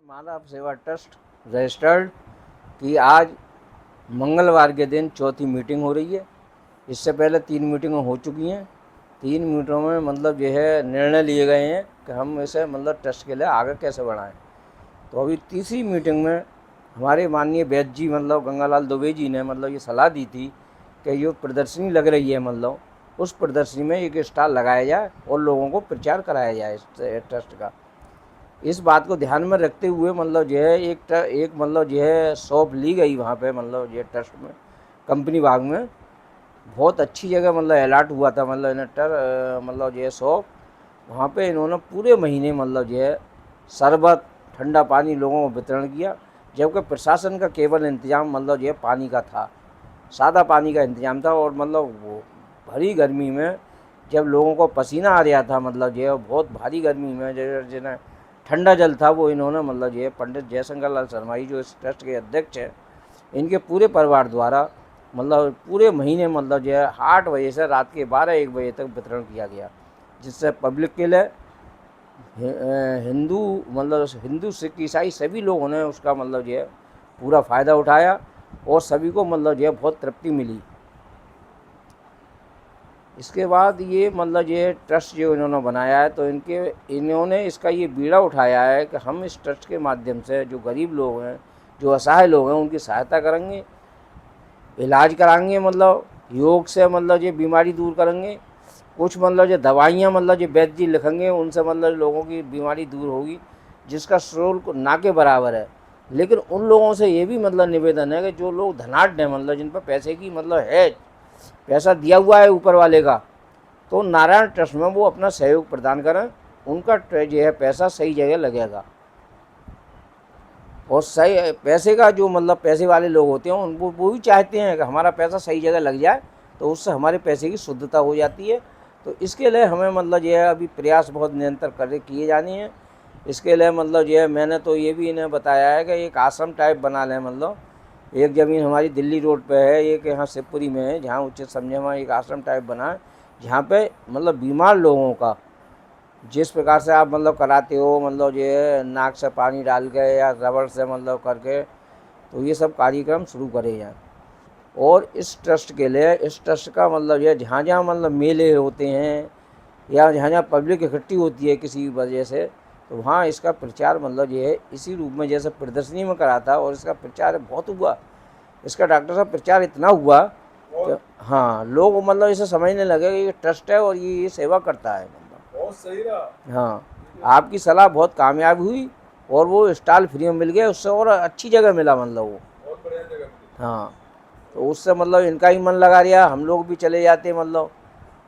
मानव सेवा trust registered की आज मंगलवार के दिन चौथी मीटिंग हो रही है। इससे पहले 3 मीटिंगें हो चुकी हैं। 3 मीटिंगों में मतलब जो है निर्णय लिए गए हैं कि हम इसे मतलब ट्रस्ट के लिए आगे कैसे बढ़ाएं। तो अभी तीसरी मीटिंग में हमारे माननीय वैद्य जी मतलब गंगालाल दुबे जी ने मतलब ये सलाह दी थी कि जो प्रदर्शनी लग रही है मतलब उस प्रदर्शनी में एक स्टॉल लगाया जाए और लोगों को प्रचार कराया जाए इस ट्रस्ट का। इस बात को ध्यान में रखते हुए मतलब जो है एक मतलब जो है शॉप ली गई वहाँ पे मतलब जो ट्रस्ट में कंपनी बाग में बहुत अच्छी जगह मतलब अलॉट हुआ था मतलब इन्हें मतलब जो है शॉप वहाँ पे इन्होंने पूरे महीने मतलब जो है शरबत ठंडा पानी लोगों को वितरण किया, जबकि प्रशासन का केवल इंतजाम मतलब जो है पानी का था, सादा पानी का इंतजाम था। और मतलब वो भरी गर्मी में जब लोगों को पसीना आ रहा था मतलब जो है बहुत भारी गर्मी में जो जिन्हें ठंडा जल था वो इन्होंने मतलब जो है पंडित जयशंकर लाल शर्मा जी जो इस ट्रस्ट के अध्यक्ष हैं इनके पूरे परिवार द्वारा मतलब पूरे महीने मतलब जो है 8 बजे से रात के 12-1 बजे तक वितरण किया गया, जिससे पब्लिक के लिए हिंदू मतलब हिंदू सिख ईसाई सभी लोगों ने उसका मतलब जो है पूरा फ़ायदा उठाया और सभी को मतलब जो है बहुत तृप्ति मिली। इसके बाद ये मतलब ये ट्रस्ट जो इन्होंने बनाया है तो इन्होंने इसका ये बीड़ा उठाया है कि हम इस ट्रस्ट के माध्यम से जो गरीब लोग हैं जो असहाय लोग हैं उनकी सहायता करेंगे, इलाज कराएंगे, मतलब योग से मतलब ये बीमारी दूर करेंगे। कुछ मतलब जो दवाइयाँ मतलब जो वैद्य जी लिखेंगे उनसे मतलब लोगों की बीमारी दूर होगी, जिसका शुल्क ना के बराबर है। लेकिन उन लोगों से ये भी मतलब निवेदन है कि जो लोग धनाढ्य हैं मतलब जिन पर पैसे की मतलब है, पैसा दिया हुआ है ऊपर वाले का, तो नारायण ट्रस्ट में वो अपना सहयोग प्रदान करें, उनका जो है पैसा सही जगह लगेगा। और सही पैसे का जो मतलब पैसे वाले लोग होते हैं उनको वो भी चाहते हैं कि हमारा पैसा सही जगह लग जाए, तो उससे हमारे पैसे की शुद्धता हो जाती है। तो इसके लिए हमें मतलब जो है अभी प्रयास बहुत निरंतर किए जाने हैं। इसके लिए मतलब जो है मैंने तो ये भी इन्हें बताया है कि एक आश्रम टाइप बना लें, मतलब एक ज़मीन हमारी दिल्ली रोड पे है, एक यहाँ शिवपुरी में है, जहाँ उचित समझे वहाँ एक आश्रम टाइप बना है, जहाँ पे मतलब बीमार लोगों का जिस प्रकार से आप मतलब कराते हो मतलब ये नाक से पानी डाल के या रबड़ से मतलब करके, तो ये सब कार्यक्रम शुरू करे जाएँ। और इस ट्रस्ट के लिए इस ट्रस्ट का मतलब ये जहाँ जहाँ मतलब मेले होते हैं या जहाँ जहाँ पब्लिक इकट्ठी होती है किसी वजह से, तो वहाँ इसका प्रचार मतलब ये है इसी रूप में जैसे प्रदर्शनी में करा था। और इसका प्रचार बहुत हुआ, इसका डॉक्टर साहब प्रचार इतना हुआ कि हाँ लोग मतलब इसे समझने लगे कि ये ट्रस्ट है और ये सेवा करता है। बहुत सही रहा। हाँ, आपकी सलाह बहुत कामयाब हुई और वो स्टॉल फ्री में मिल गया, उससे और अच्छी जगह मिला मतलब वो। बहुत बढ़िया जगह मिली। हाँ, तो उससे मतलब इनका ही मन लगा रहा, हम लोग भी चले जाते मतलब,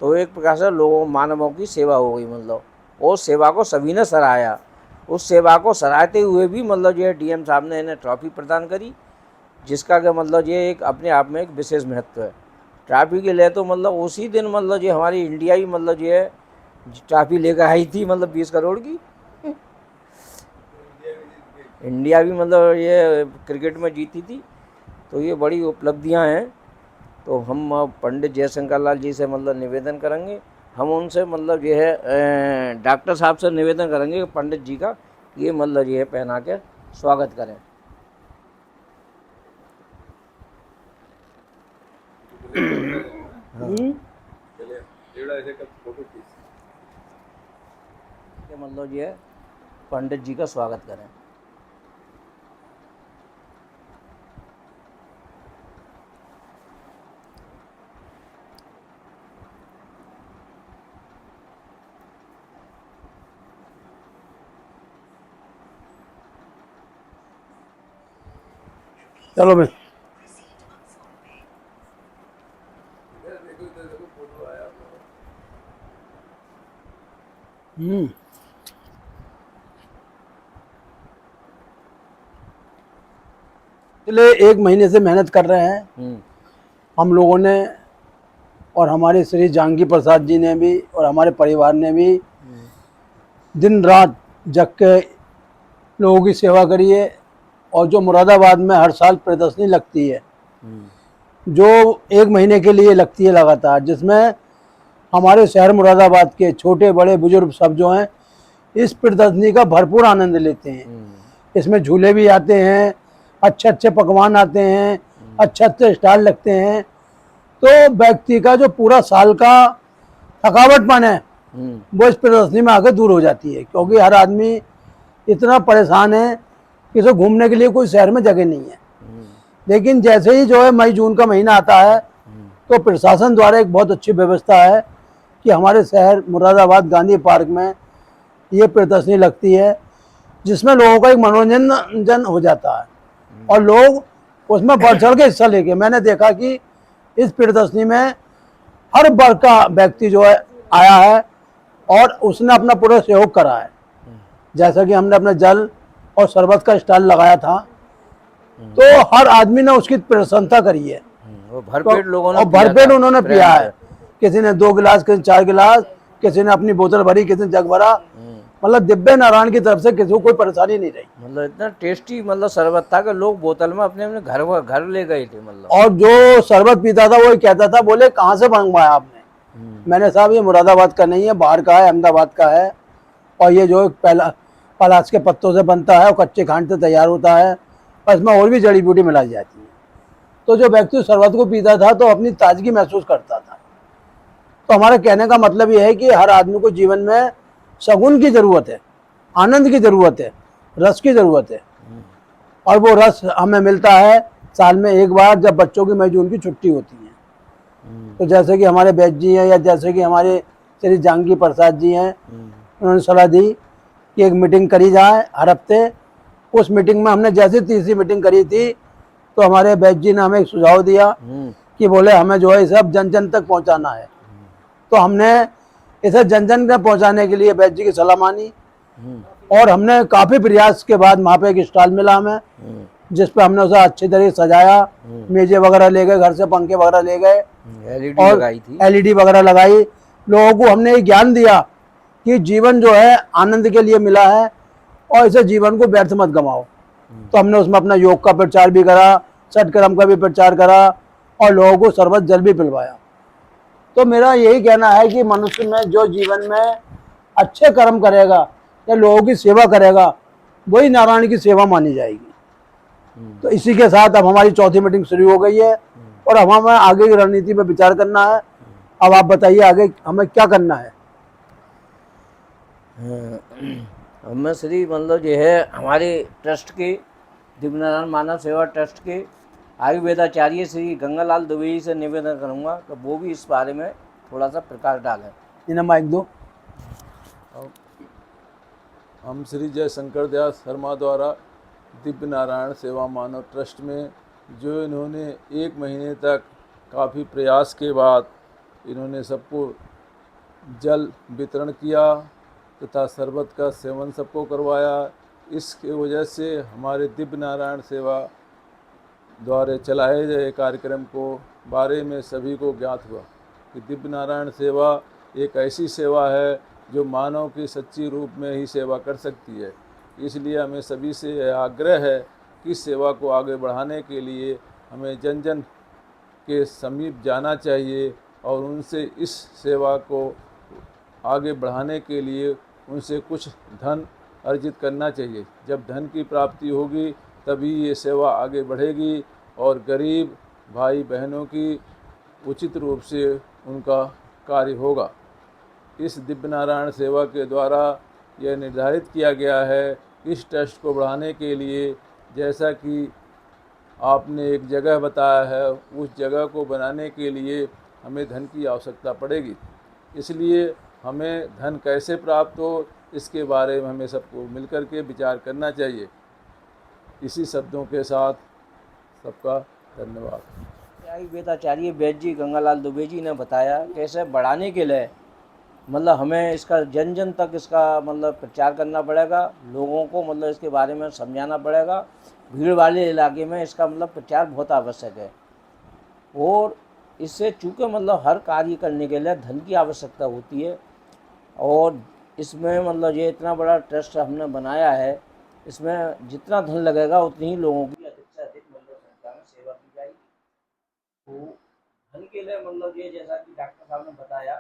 तो एक प्रकार से लोगों मानवों की सेवा हो गई मतलब। और सेवा को सभी ने सराहाया, उस सेवा को सराहते हुए भी मतलब जो है डीएम साहब ने इन्हें ट्रॉफी प्रदान करी, जिसका कि मतलब ये एक अपने आप में एक विशेष महत्व है। ट्रॉफी के लिए तो मतलब उसी दिन मतलब ये हमारी इंडिया ही मतलब जो है ट्रॉफी लेकर आई थी मतलब 20 करोड़ की। इंडिया भी जीत गई। इंडिया भी मतलब ये क्रिकेट में जीती थी, तो ये बड़ी उपलब्धियां हैं। तो हम पंडित जयशंकर लाल जी से मतलब निवेदन करेंगे, हम उनसे मतलब ये है डॉक्टर साहब से निवेदन करेंगे कि पंडित जी का ये मतलब ये पहना के स्वागत करें। हाँ, चलिए एवढा ऐसे का फोटो खींच। कि मतलब ये पंडित जी का स्वागत करें। चलो मैं इधर देखो फोटो आया आप लोगों पिछले 1 महीने से मेहनत कर रहे हैं हम लोगों ने, और हमारे श्री जानकी प्रसाद जी ने भी और हमारे परिवार ने भी दिन रात जग के लोगों की सेवा करी है। और जो मुरादाबाद में हर साल प्रदर्शनी लगती है जो 1 महीने के लिए लगती है लगातार, जिसमें हमारे शहर मुरादाबाद के छोटे बड़े बुजुर्ग सब जो हैं इस प्रदर्शनी का भरपूर आनंद लेते हैं। इसमें झूले भी आते हैं, अच्छे अच्छे पकवान आते हैं, अच्छे अच्छे स्टॉल लगते हैं। तो व्यक्ति का जो पूरा साल का थकावटपन है वो इस प्रदर्शनी में आकर दूर हो जाती है, क्योंकि हर आदमी इतना परेशान है कि उसे घूमने के लिए कोई शहर में जगह नहीं है। लेकिन जैसे ही जो है मई जून का महीना आता है तो प्रशासन द्वारा एक बहुत अच्छी व्यवस्था है कि हमारे शहर मुरादाबाद गांधी पार्क में ये प्रदर्शनी लगती है, जिसमें लोगों का एक मनोरंजन हो जाता है और लोग उसमें बढ़ चढ़ के हिस्सा लेके, मैंने देखा कि इस प्रदर्शनी में हर वर्ग का व्यक्ति जो है आया है और उसने अपना पूरा सहयोग करा है। जैसा कि हमने अपने जल और शरबत का स्टॉल लगाया था तो हर आदमी ने उसकी प्रशंसा करी है। वो भरपेट लोगों ने और पिया भरपेट था, उन्होंने प्रेम पिया से। है। किसी ने 2 गिलास, किसी ने 4 गिलास, किसी ने अपनी बोतल भरी, किसी ने जग भरा। मतलब दिव्य नारायण की तरफ से किसी को कोई परेशानी नहीं रही। मतलब इतना टेस्टी मतलब शरबत था कि लोग बोतल में अपने अपने घर ले गए थे मतलब। और जो शरबत पीता था वो ही कहता था, बोले कहाँ से मंगवाया आपने? मैंने साहब ये मुरादाबाद का नहीं है, बाहर का है, अहमदाबाद का है। और ये जो पलाश के पत्तों से बनता है और कच्चे खांड से तैयार होता है और इसमें और भी जड़ी बूटी मिलाई जाती है। तो जो व्यक्ति शरबत को पीता था तो अपनी ताजगी महसूस करता था। तो हमारे कहने का मतलब ये है कि हर आदमी को जीवन में शगुन की ज़रूरत है, आनंद की ज़रूरत है, रस की ज़रूरत है। और वो रस हमें मिलता है साल में एक बार, जब बच्चों की मई जून की छुट्टी होती है। तो जैसे कि हमारे बैच जी हैं या जैसे कि हमारे श्री जहांगीर प्रसाद जी हैं, उन्होंने सलाह दी कि एक मीटिंग करी जाए हर हफ्ते। उस मीटिंग में हमने जैसे तीसरी मीटिंग करी थी तो हमारे बैच जी ने हमें एक सुझाव दिया कि बोले हमें जो है इसे अब जन जन तक पहुंचाना है। तो हमने इसे जन जन तक पहुंचाने के लिए बैच जी की सलाह मानी और हमने काफ़ी प्रयास के बाद वहाँ पे एक स्टॉल मिला हमें, जिस पे हमने उसे अच्छी तरह से सजाया, मेजे वगैरह ले गए, घर से पंखे वगैरह ले गए एलईडी और लगाई थी। एलईडी वगैरह लगाई। लोगों को हमने ये ज्ञान दिया कि जीवन जो है आनंद के लिए मिला है और इसे जीवन को व्यर्थ मत गंवाओ। तो हमने उसमें अपना योग का प्रचार भी करा, छठ कर्म का भी प्रचार करा और लोगों को शरबत जल भी पिलवाया। तो मेरा यही कहना है कि मनुष्य में जो जीवन में अच्छे कर्म करेगा या लोगों की सेवा करेगा वही नारायण की सेवा मानी जाएगी। तो इसी के साथ अब हमारी चौथी मीटिंग शुरू हो गई है और अब हमें आगे की रणनीति पर विचार करना है। अब आप बताइए आगे हमें क्या करना है। हमें श्री मतलब ये है हमारे ट्रस्ट के दिव्य नारायण मानव सेवा ट्रस्ट के आयुर्वेदाचार्य श्री गंगालाल दुबे जी से निवेदन करूंगा कि वो भी इस बारे में थोड़ा सा प्रकाश डालें। इन्हें माइक दो। हम श्री जयशंकर दयास शर्मा द्वारा दिव्य नारायण सेवा मानव ट्रस्ट में जो इन्होंने 1 महीने तक काफ़ी प्रयास के बाद इन्होंने सबको जल वितरण किया तथा शरबत का सेवन सबको करवाया। इसके वजह से हमारे दिव्य नारायण सेवा द्वारा चलाए गए कार्यक्रम को बारे में सभी को ज्ञात हुआ कि दिव्य नारायण सेवा एक ऐसी सेवा है जो मानव की सच्ची रूप में ही सेवा कर सकती है। इसलिए हमें सभी से यह आग्रह है कि इस सेवा को आगे बढ़ाने के लिए हमें जन जन के समीप जाना चाहिए और उनसे इस सेवा को आगे बढ़ाने के लिए उनसे कुछ धन अर्जित करना चाहिए। जब धन की प्राप्ति होगी तभी ये सेवा आगे बढ़ेगी और गरीब भाई बहनों की उचित रूप से उनका कार्य होगा। इस दिव्य नारायण सेवा के द्वारा यह निर्धारित किया गया है इस ट्रस्ट को बढ़ाने के लिए, जैसा कि आपने एक जगह बताया है, उस जगह को बनाने के लिए हमें धन की आवश्यकता पड़ेगी। इसलिए हमें धन कैसे प्राप्त हो इसके बारे में हमें सबको मिलकर के विचार करना चाहिए। इसी शब्दों के साथ सबका धन्यवाद। आयुर्वेदाचार्य वैद्य जी गंगालाल दुबे जी ने बताया कैसे बढ़ाने के लिए मतलब हमें इसका जन जन तक इसका मतलब प्रचार करना पड़ेगा, लोगों को मतलब इसके बारे में समझाना पड़ेगा। भीड़ वाले इलाके में इसका मतलब प्रचार बहुत आवश्यक है और इससे चूँकि मतलब हर कार्य करने के लिए धन की आवश्यकता होती है और इसमें मतलब ये इतना बड़ा ट्रस्ट हमने बनाया है, इसमें जितना धन लगेगा उतनी ही लोगों की अधिक से अधिक मतलब संख्या में सेवा की जाएगी। तो धन के लिए मतलब ये जैसा कि डॉक्टर साहब ने बताया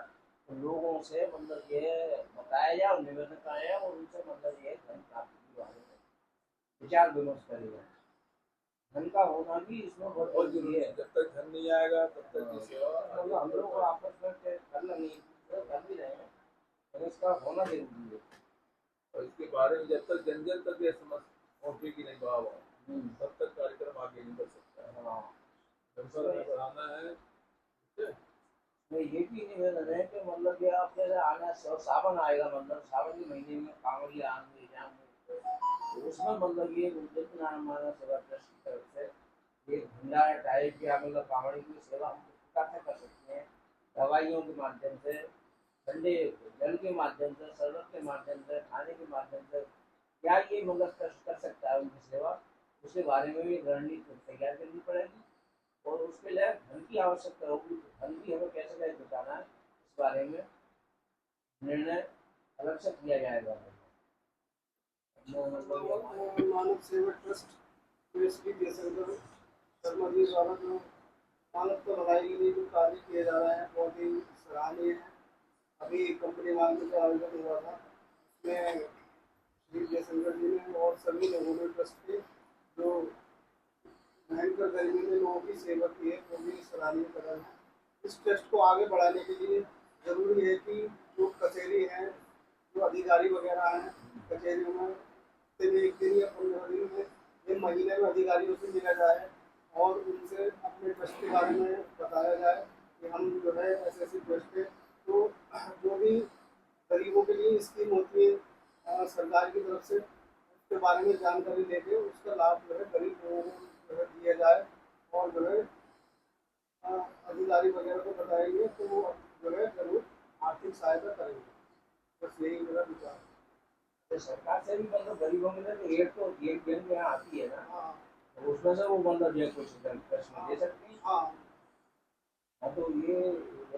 तो लोगों से मतलब ये बताया जाए और निवेदन कराया और उनसे मतलब ये धन प्राप्ति की बात है। विचार विमर्श करेगा। धन का होना भी इसमें बहुत और जरूरी है। जब तक धन नहीं आएगा तब तक की सेवा मतलब हम लोग को आपस में कर लेंगे, कर भी रहे हैं, लेकिन इसका होना जरूरी है। और इसके बारे में जब तक जन जन तक ये समझ पहुंचेगी नहीं भाव तब तक कार्यक्रम आगे नहीं बढ़ सकता है। हाँ, जनता में बढ़ाना है। मैं ये भी निवेदन है कि मतलब कि आप जैसे आना सावन आएगा, मतलब सावन के महीने में कांवड़िया आएंगे जाएंगे, तो उसमें मतलब ये उद्यत नारायण सेवा ट्रस्ट की तरफ से ये भंडारा टाइप या मतलब कांवड़ी की सेवा हम कैसे कर सकते हैं, दवाइयों के माध्यम से, ठंडे जल के माध्यम से, शरबत के माध्यम से, खाने के माध्यम से, क्या ये मतलब ट्रस्ट कर सकता है उनकी सेवा, उसके बारे में भी रणनीति तैयार करनी पड़ेगी और उसके लिए धन की आवश्यकता होगी। धन भी हमें कैसे कैसे जुटाना है इस बारे में निर्णय अलग से किया जाएगा। मानव सेवा ट्रस्ट श्री जयशंकर शर्मा जी द्वारा जो मानवता भलाई के लिए जो कार्य किया जा रहा है बहुत ही सराहनीय है। अभी कंपनी मानव का आयोजन हुआ था, उसमें श्री जयशंकर जी ने और सभी लोगों ने ट्रस्ट के जो भयंकर गर्मी में लोगों की सेवा की है वो भी सराहनीय कदम है। इस ट्रस्ट को आगे बढ़ाने के लिए जरूरी है कि जो कचहरी हैं, जो अधिकारी वगैरह हैं कचहरियों में एक दिन या 15 दिन में या महीने में अधिकारियों से मिला जाए और उनसे अपने ट्रस्ट के बारे में बताया जाए कि हम जो है ऐसे ऐसे ट्रस्ट है, तो जो भी गरीबों के लिए स्कीम होती है सरकार की तरफ से उसके बारे में जानकारी लेके उसका लाभ जो है गरीब लोगों को जो है दिया जाए और जो है अधिकारी वगैरह को बताएंगे तो वो जो है जरूर आर्थिक सहायता करेंगे। बस यही मेरा विचार है। तो सरकार से भी मतलब गरीबों के लिए तो रेट तो जेल में आती है ना, हाँ तो उसमें से वो मतलब जो कुछ प्रश्न दे सकते हैं। हाँ तो ये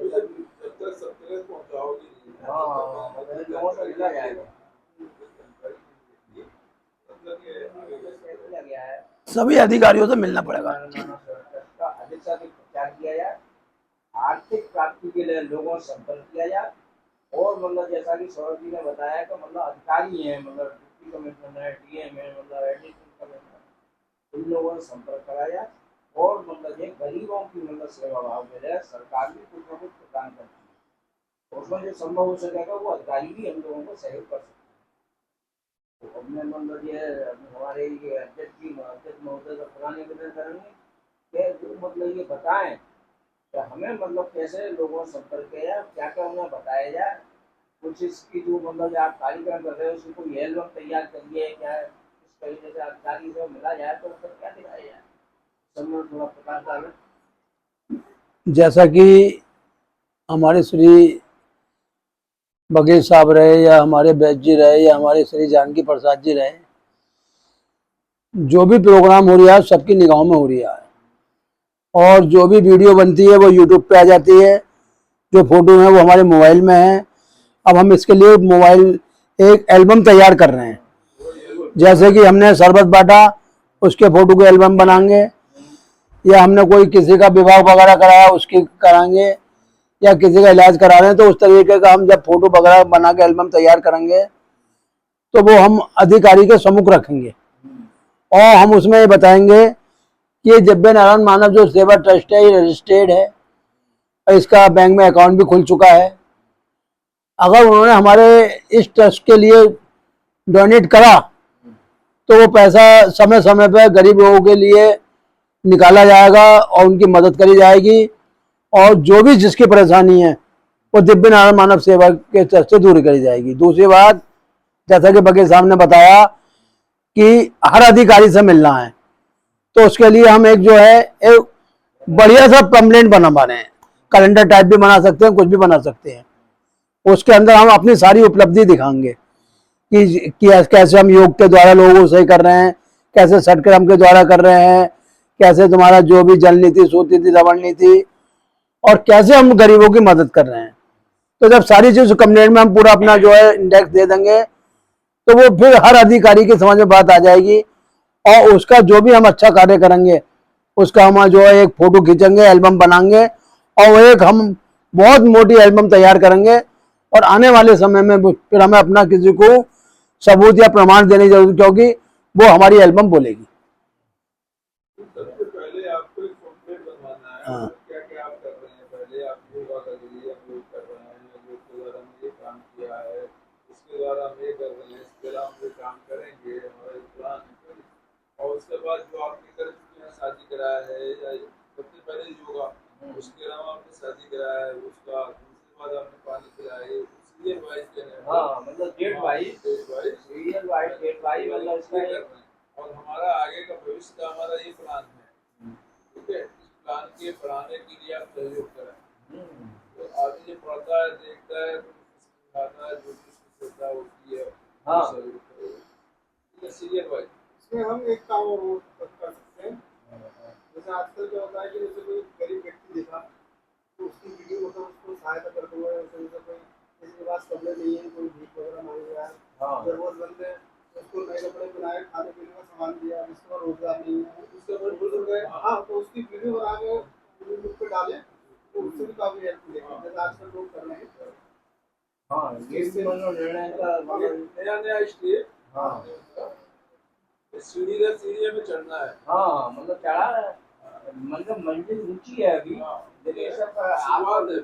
जब तक सब तक पहुंचाओगी हाँ मतलब लोगों से मिला जाएगा। किया गया है सभी अधिकारियों से मिलना पड़ेगा। का अधिक से अधिक प्रचार किया जाए, आर्थिक प्राप्ति के लिए लोगों से संपर्क किया जाए और मतलब जैसा कि सौरभ जी ने बताया कि मतलब अधिकारी हैं, मतलब डिप्टी कमिश्नर है, डीएम है, मतलब एडिशनल कमिश्नर, उन लोगों से संपर्क कराया जाए और मतलब ये गरीबों की मतलब सेवा भाव के लिए सरकार भी कुछ न कुछ प्रदान करती है, उसमें जो संभव हो सकेगा वो अधिकारी भी हम लोगों को सहयोग कर सकते हैं। तो हमने मतलब ये हमारे ये अध्यक्ष जी अध्यक्ष महोदय से पुराने निवेदन करेंगे कि वो मतलब ये बताएं कि हमें मतलब कैसे लोगों से संपर्क किया, क्या क्या उन्हें बताया जाए, कुछ इसकी जो मतलब आप कार्यक्रम कर रहे हो उसकी कोई एल्बम तैयार करिए, क्या इस तरीके से अधिकारी से मिला जाए तो मतलब क्या दिखाया जाए, सब में थोड़ा प्रकाश डालें। जैसा कि हमारे श्री बघेल साहब रहे या हमारे बैस जी रहे या हमारे श्री जानकी प्रसाद जी रहे, जो भी प्रोग्राम हो रहा है सबकी निगाहों में हो रहा है और जो भी वीडियो बनती है वो यूट्यूब पे आ जाती है, जो फोटो है वो हमारे मोबाइल में है। अब हम इसके लिए मोबाइल एक एल्बम तैयार कर रहे हैं, जैसे कि हमने शरबत बांटा उसके फोटो के एल्बम बनाएंगे या हमने कोई किसी का विवाह वगैरह कराया उसकी कराएंगे या किसी का इलाज करा रहे हैं तो उस तरीके का हम जब फोटो वगैरह बना के एल्बम तैयार करेंगे तो वो हम अधिकारी के सम्मुख रखेंगे और हम उसमें ये बताएंगे कि ये दिव्य नारायण मानव जो सेवा ट्रस्ट है ये रजिस्टर्ड है और इसका बैंक में अकाउंट भी खुल चुका है। अगर उन्होंने हमारे इस ट्रस्ट के लिए डोनेट करा तो वो पैसा समय समय पर गरीब लोगों के लिए निकाला जाएगा और उनकी मदद करी जाएगी और जो भी जिसकी परेशानी है वो दिव्य नारायण मानव सेवा के ट्रस्ट से दूर करी जाएगी। दूसरी बात, जैसा कि बघेल साहब ने बताया कि हर अधिकारी से मिलना है, तो उसके लिए हम एक जो है एक बढ़िया सा पंपलेट बना रहे हैं, कैलेंडर टाइप भी बना सकते हैं, कुछ भी बना सकते हैं। उसके अंदर हम अपनी सारी उपलब्धि दिखाएंगे कि कैसे हम योग के द्वारा लोगों को सही कर रहे हैं, कैसे सटक्रम के द्वारा कर रहे हैं, कैसे तुम्हारा जो भी जल नीति, सूत नीति, लवण नीति और कैसे हम गरीबों की मदद कर रहे हैं। तो जब सारी चीज कंप्लेंट में हम पूरा अपना जो है इंडेक्स दे देंगे तो वो फिर हर अधिकारी की समझ में बात आ जाएगी और उसका जो भी हम अच्छा कार्य करेंगे उसका हम जो है एक फोटो खींचेंगे, एल्बम बनाएंगे और वो एक हम बहुत मोटी एल्बम तैयार करेंगे और आने वाले समय में फिर हमें अपना किसी को सबूत या प्रमाण देने जरूरी, क्योंकि वो हमारी एल्बम बोलेगी। सबसे पहले आपको एक पंपलेट बनवाना है। हाँ। क्या क्या आप कर रहे हैं, पहले आप योगा का जरिए आप योग कर रहे हैं, योग के द्वारा हमने ये काम किया है, इसके द्वारा हम ये कर रहे हैं, इसके द्वारा हम ये काम करेंगे, हमारा एक प्लान है। और उसके बाद जो आपने कर चुके हैं, शादी कराया है या सबसे पहले योगा, उसके अलावा आपने शादी कराया है, उसका दूसरे बाद आपने पानी पिलाया, सीरियल वाइज देना है। हाँ, मतलब date wise, serial wise, date wise, मतलब इसका एक और हमारा आगे का भविष्य का हमारा ये प्लान है, ठीक है। इस प्लान के बढ़ाने के लिए आप सहयोग करें। तो आदमी जो पढ़ता है, देखता है, तो सिखाता है, जो कुछ होता है होती है। हाँ। सहयोग करें। ठीक है, सीरियल वाइज। इसमें हम एक काम और वो कर सकते हैं। जैसे आजकल क्या होता है कि जैसे कोई गरीब व्यक्ति देखा तो उसकी वीडियो मतलब उसको सहायता कर दूंगा। जैसे कोई किसी के पास कपड़े नहीं है, कोई भीख वगैरह मांग रहा है, हाँ। जरूरतमंद है, उसको नए कपड़े पहनाए, खाने पीने का सामान दिया, जिसके पास रोजगार नहीं है, उसके पास बुजुर्ग है, हाँ, तो उसकी वीडियो बना के यूट्यूब पे डालें तो उससे भी काफी हेल्प मिलेगी, जैसे आजकल लोग कर रहे हैं। हाँ, ये भी मतलब निर्णय का मतलब नया नया स्टेप। हाँ। सीढ़ी दर सीढ़ी में चढ़ना है। हाँ, मतलब चढ़ा है, मतलब मंजिल ऊंची है अभी, लेकिन ये सब शुरुआत है।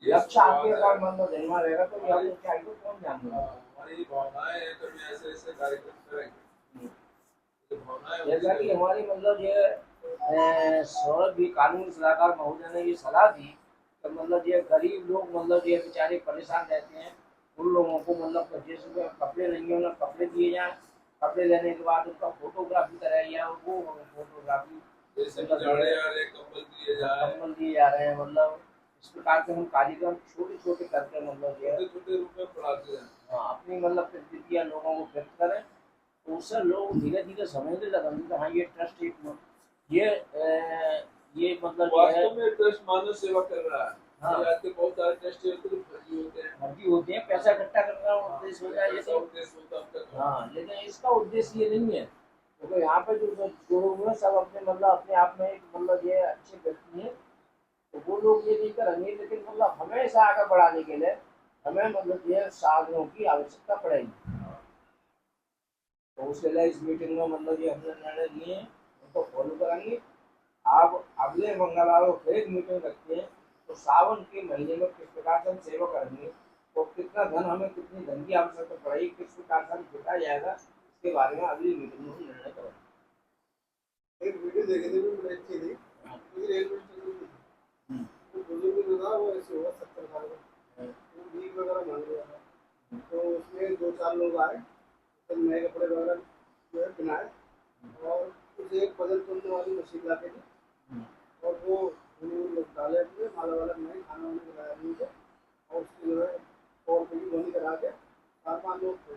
ये लक्ष्य आपके शुरुआत है। अगर मतलब धैर्य रहेगा तो ये आपको ऊंचाई को कौन जानेगा। हमारी भावनाएं हैं, कभी ऐसे ऐसे कार्यक्रम करेंगे। ये भावनाएं जैसा कि हमारी मतलब ये सौरभ भी कानूनी सलाहकार महोदय ने ये सलाह दी कि मतलब ये गरीब लोग मतलब ये बेचारे परेशान रहते हैं, उन लोगों को मतलब जैसे कपड़े नहीं है उन्हें कपड़े दिए जाएं, कपड़े लेने के बाद उनका फोटोग्राफी कराई जाए, वो फोटोग्राफी जैसे जाड़े आ रहे कंबल दिए जाए, कंबल दिए जा रहे हैं। मतलब इस प्रकार के हम कार्यक्रम छोटे छोटे करके मतलब ये छोटे छोटे रूप में पढ़ाते हैं। हाँ, अपनी मतलब प्रतिक्रिया लोगों को व्यक्त करें तो उससे लोग धीरे धीरे समझने लगेंगे कि हाँ ये ट्रस्ट एक ये मतलब जो है वास्तव में ट्रस्ट मानव सेवा कर रहा है। हाँ। आज के बहुत सारे ट्रस्ट होते हैं, फर्जी होते हैं। भर्ती होते हैं, पैसा इकट्ठा करना उद्देश्य होता है, ऐसा लेकिन उद्देश्य होता है उनका। हाँ, लेकिन इसका उद्देश्य ये नहीं है, क्योंकि यहाँ पे जो लोग हैं सब अपने मतलब अपने आप में एक मतलब ये अच्छे व्यक्ति हैं, तो वो लोग ये नहीं करेंगे, लेकिन मतलब हमेशा आगे बढ़ाने के लिए हमें मतलब ये साधनों की आवश्यकता पड़ेगी। तो उसके लिए इस मीटिंग में मतलब ये हमने निर्णय लिए हैं, उनको फॉलो करेंगे। आप अगले मंगलवार को फिर एक मीटिंग रखते हैं, तो सावन के महीने में किस प्रकार से हम सेवा करेंगे, तो कितना धन हमें कितनी धन की आवश्यकता पड़ेगी, किस प्रकार से हम जुटा जाएगा, इसके बारे में अगली मीटिंग में हम निर्णय करेंगे। एक वीडियो देखी थी, बड़ी अच्छी थी, रेलवे स्टेशन की। वो बुजुर्ग जो था वो ऐसे हुआ 70 साल का, वो भीख वगैरह मांग रहा था, तो उसमें 2-4 लोग आए, तो नए कपड़े वगैरह जो है पहनाए और उसे एक वजन तोलने वाली मशीन ला के दी और वो डाले अपने माला वाला नहीं, खाना वाना खिलाया उनको और उसकी जो है 100 रुपये की बोनी करा के 4-5 लोग थे,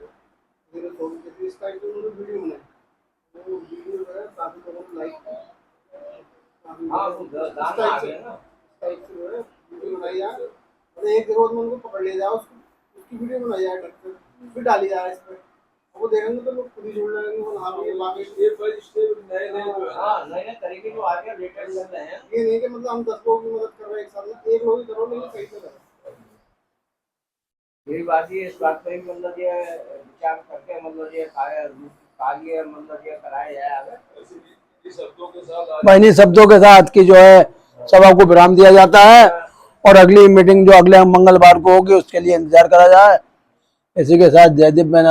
धीरे 100 रुपये की इस टाइप की उन्होंने वीडियो बनाई। वो वीडियो जो है काफ़ी लोगों ने लाइक की। हाँ, वो दाना आ गया ना, टाइप से जो है वीडियो बनाई जाए और एक जरूरतमंद को पकड़ लिया जाए, उसको उसकी वीडियो बनाई जाए ढंग से, फिर डाली जाए इस पर। वो देखेंगे तो लोग खुद ही जुड़ जाएंगे और हाँ ये वाकई स्टेप बाय स्टेप नए नए जो है हाँ, नए नए तरीके जो आगे लेटेस्ट चल रहे हैं। ये नहीं कि मतलब हम 10 लोगों की मदद कर रहे हैं एक साथ में, एक लोग ही करो लेकिन सही से करो। यही बात है, इस बात पर भी मतलब ये विचार करके मतलब ये कार्य मतलब ये कराया जाए आगे। ऐसे इस शब्दों के साथ आज इन्हीं शब्दों के साथ की जो है सभा को विराम दिया जाता है और अगली मीटिंग जो अगले मंगलवार को होगी उसके लिए इंतजार करा जाए। इसी के साथ जयदीप मैंने